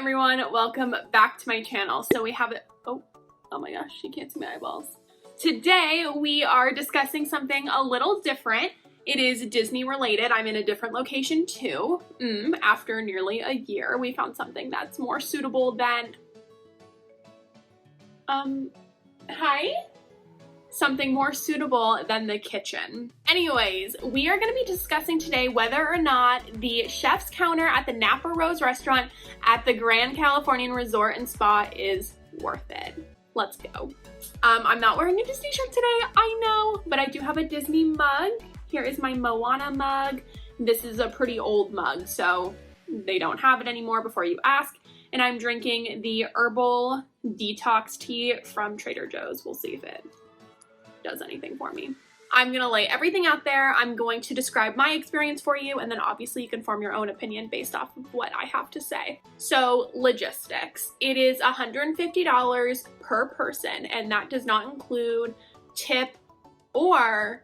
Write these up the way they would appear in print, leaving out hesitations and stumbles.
everyone, welcome back to my channel. So we have it, oh my gosh, you can't see my eyeballs. Today we are discussing something a little different. It is Disney related. I'm in a different location too. After nearly a year, we found something that's more suitable than, something more suitable than the kitchen. Anyways, we are going to be discussing today whether or not the chef's counter at the Napa Rose restaurant at the Grand Californian Resort and Spa is worth it. Let's go. I'm not wearing a Disney shirt today, I know, but I do have a Disney mug. Here is my Moana mug. This is a pretty old mug, so they don't have it anymore before you ask. And I'm drinking the herbal detox tea from Trader Joe's. We'll see if it does anything for me. I'm gonna lay everything out there. I'm going to describe my experience for you, and then obviously you can form your own opinion based off of what I have to say. So logistics. It is $150 per person, and that does not include tip or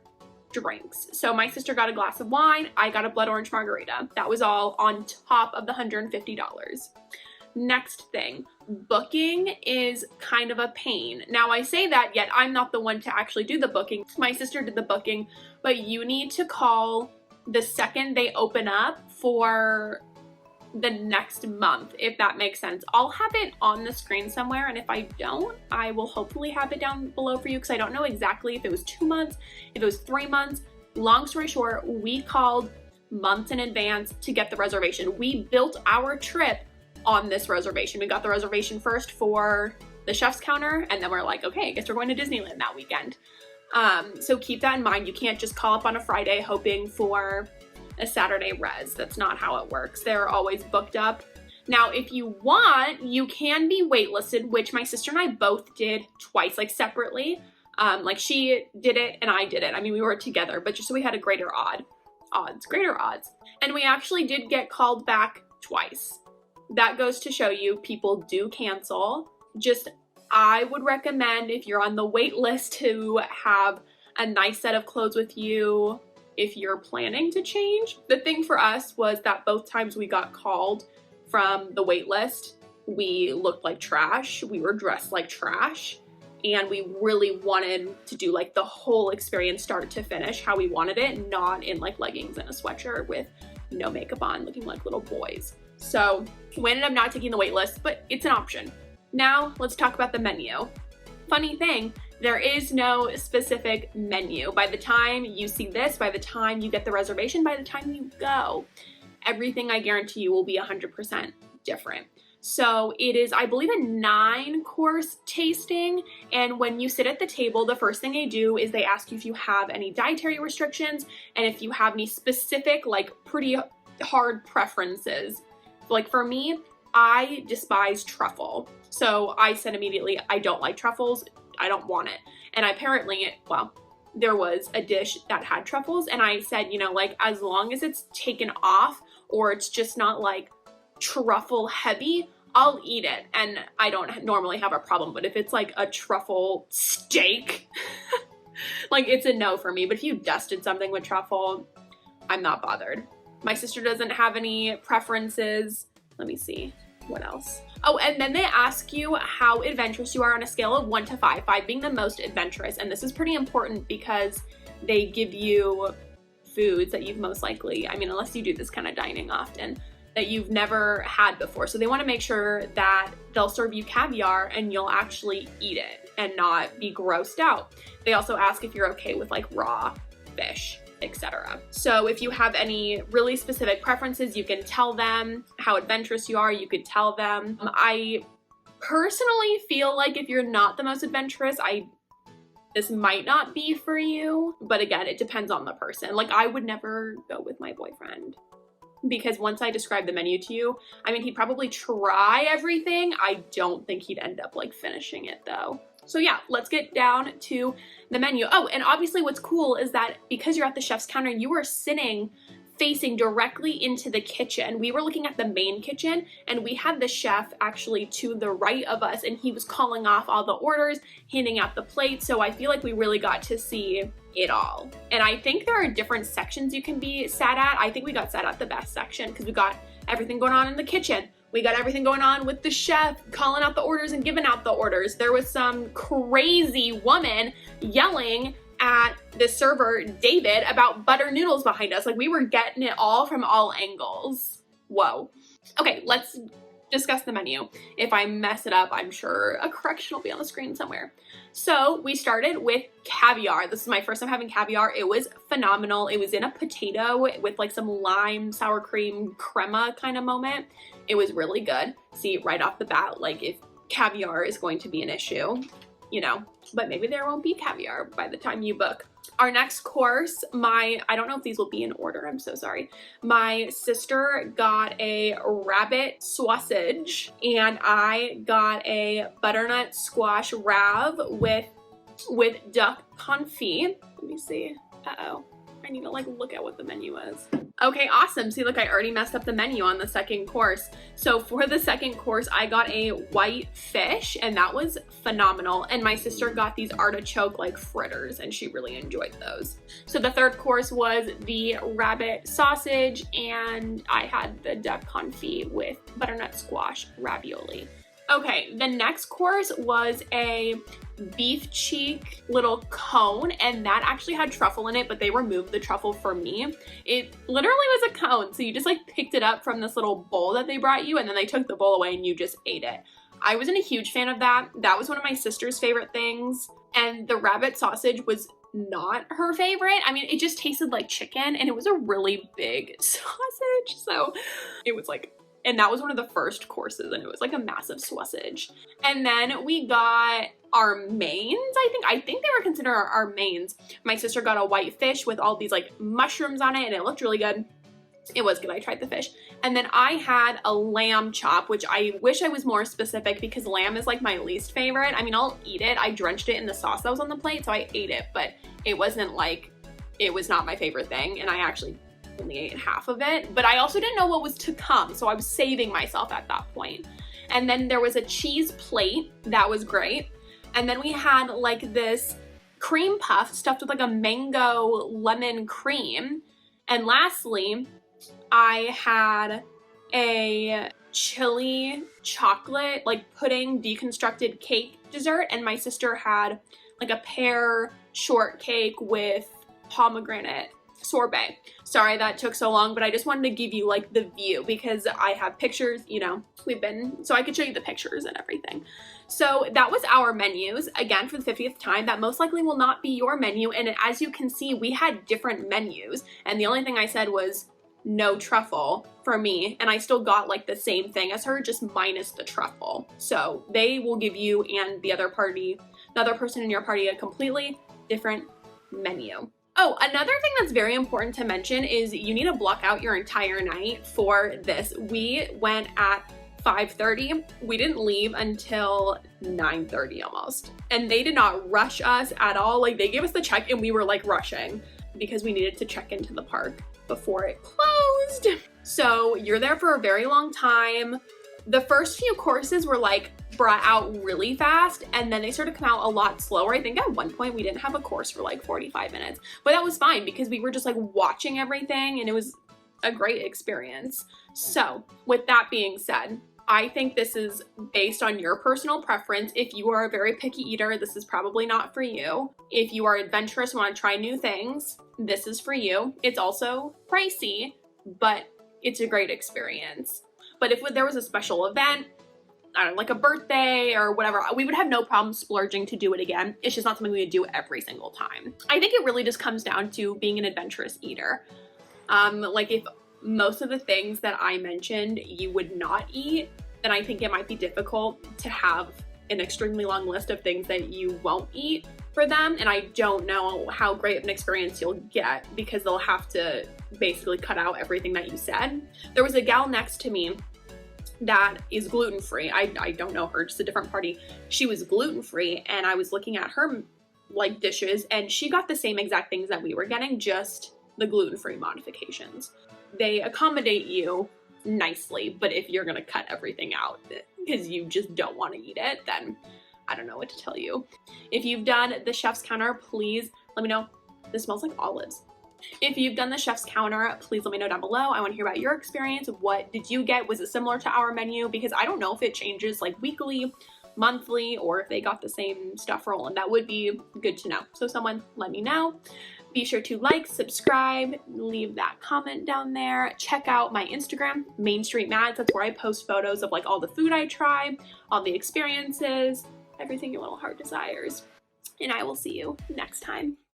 drinks. So my sister got a glass of wine, I got a blood orange margarita. That was all on top of the $150. Next thing, booking is kind of a pain. Now I say that, yet I'm not the one to actually do the booking. My sister did the booking, but you need to call the second they open up for the next month, if that makes sense. I'll have it on the screen somewhere, and if I don't, I will hopefully have it down below for you, because I don't know exactly if it was 2 months, if it was 3 months. Long story short, we called months in advance to get the reservation. We built our trip on this reservation. We got the reservation first for the chef's counter, and then we're like, okay, I guess we're going to Disneyland that weekend. So keep that in mind. You can't just call up on a Friday hoping for a Saturday res. That's not how it works. They're always booked up. Now, if you want, you can be waitlisted, which my sister and I both did twice, like separately. Like she did it and I did it. I mean, we were together, but just so we had a greater odds. And we actually did get called back twice. That goes to show you people do cancel. Just, I would recommend, if you're on the wait list, to have a nice set of clothes with you if you're planning to change. The thing for us was that both times we got called from the wait list, we looked like trash, we were dressed like trash, and we really wanted to do like the whole experience start to finish how we wanted it, not in like leggings and a sweatshirt with no makeup on, looking like little boys. So we ended up not taking the wait list, but it's an option. Now let's talk about the menu. Funny thing, there is no specific menu. By the time you see this, by the time you get the reservation, by the time you go, everything I guarantee you will be 100% different. So it is, I believe, a 9-course tasting. And when you sit at the table, the first thing they do is they ask you if you have any dietary restrictions and if you have any specific, like pretty hard preferences. Like for me, I despise truffle. So I said immediately, I don't like truffles. I don't want it. And apparently, well, there was a dish that had truffles, and I said, you know, like as long as it's taken off or it's just not like truffle heavy, I'll eat it. And I don't normally have a problem, but if it's like a truffle steak, like it's a no for me. But if you dusted something with truffle, I'm not bothered. My sister doesn't have any preferences. Let me see, what else? Oh, and then they ask you how adventurous you are on a scale of 1 to 5, 5 being the most adventurous. And this is pretty important because they give you foods that you've most likely, I mean, unless you do this kind of dining often, that you've never had before. So they want to make sure that they'll serve you caviar and you'll actually eat it and not be grossed out. They also ask if you're okay with like raw fish, etc. So if you have any really specific preferences, you can tell them. How adventurous you are, you could tell them. I personally feel like if you're not the most adventurous, this might not be for you. But again, it depends on the person. Like I would never go with my boyfriend, because once I describe the menu to you, I mean, he'd probably try everything. I don't think he'd end up like finishing it though. So yeah, let's get down to the menu. Oh, and obviously what's cool is that because you're at the chef's counter, you are sitting facing directly into the kitchen. We were looking at the main kitchen, and we had the chef actually to the right of us, and he was calling off all the orders, handing out the plates. So I feel like we really got to see it all. And I think there are different sections you can be sat at. I think we got sat at the best section because we got everything going on in the kitchen. We got everything going on with the chef calling out the orders and giving out the orders. There was some crazy woman yelling at the server, David, about butter noodles behind us. Like, we were getting it all from all angles. Whoa. Okay, let's discuss the menu. If I mess it up, I'm sure a correction will be on the screen somewhere. So we started with caviar. This is my first time having caviar. It was phenomenal. It was in a potato with like some lime, sour cream, crema kind of moment. It was really good. See, right off the bat, like if caviar is going to be an issue, you know, but maybe there won't be caviar by the time you book. Our next course, I don't know if these will be in order, I'm so sorry. My sister got a rabbit sausage and I got a butternut squash rav with duck confit. Let me see. Uh-oh. I need to like look at what the menu is. Okay, awesome. See, look, I already messed up the menu on the second course. So for the second course, I got a white fish and that was phenomenal. And my sister got these artichoke like fritters and she really enjoyed those. So the third course was the rabbit sausage and I had the duck confit with butternut squash ravioli. Okay, the next course was a beef cheek little cone and that actually had truffle in it, but they removed the truffle for me. It literally was a cone, so you just like picked it up from this little bowl that they brought you and then they took the bowl away and you just ate it. I wasn't a huge fan of that. That was one of my sister's favorite things, and the rabbit sausage was not her favorite. I mean, it just tasted like chicken and it was a really big sausage, so it was like, and that was one of the first courses and it was like a massive sausage. And then we got our mains, I think they were considered our mains. My sister got a white fish with all these like mushrooms on it and it looked really good. It was good, I tried the fish. And then I had a lamb chop, which I wish I was more specific because lamb is like my least favorite. I mean, I'll eat it. I drenched it in the sauce that was on the plate, so I ate it, but it wasn't like, it was not my favorite thing. And I actually only ate half of it, but I also didn't know what was to come, so I was saving myself at that point. And then there was a cheese plate that was great, and then we had like this cream puff stuffed with like a mango lemon cream, and lastly I had a chili chocolate like pudding deconstructed cake dessert, and my sister had like a pear shortcake with pomegranate sorbet. Sorry that took so long, but I just wanted to give you like the view because I have pictures, you know, so I could show you the pictures and everything. So that was our menus. Again, for the 50th time, that most likely will not be your menu. And as you can see, we had different menus. And the only thing I said was no truffle for me. And I still got like the same thing as her, just minus the truffle. So they will give you and the other person in your party a completely different menu. Oh, another thing that's very important to mention is you need to block out your entire night for this. We went at 5:30. We didn't leave until 9:30 almost. And they did not rush us at all. Like, they gave us the check and we were like rushing because we needed to check into the park before it closed. So you're there for a very long time. The first few courses were like brought out really fast and then they started to come out a lot slower. I think at one point we didn't have a course for like 45 minutes, but that was fine because we were just like watching everything and it was a great experience. So with that being said, I think this is based on your personal preference. If you are a very picky eater, this is probably not for you. If you are adventurous and want to try new things, this is for you. It's also pricey, but it's a great experience. But if there was a special event, I don't know, like a birthday or whatever, we would have no problem splurging to do it again. It's just not something we would do every single time. I think it really just comes down to being an adventurous eater. Like if most of the things that I mentioned you would not eat, then I think it might be difficult to have an extremely long list of things that you won't eat for them. And I don't know how great of an experience you'll get because they'll have to basically cut out everything that you said. There was a gal next to me that is gluten-free. I don't know her, just a different party. She was gluten-free and I was looking at her like dishes and she got the same exact things that we were getting, just the gluten-free modifications. They accommodate you nicely, but if you're gonna cut everything out because you just don't want to eat it, then I don't know what to tell you. If you've done the chef's counter, please let me know. This smells like olives. If you've done the chef's counter, please let me know down below. I want to hear about your experience. What did you get? Was it similar to our menu? Because I don't know if it changes like weekly, monthly, or if they got the same stuff rolling. That would be good to know. So someone let me know. Be sure to like, subscribe, leave that comment down there. Check out my Instagram, Main Street Mads. That's where I post photos of like all the food I try, all the experiences, everything your little heart desires. And I will see you next time.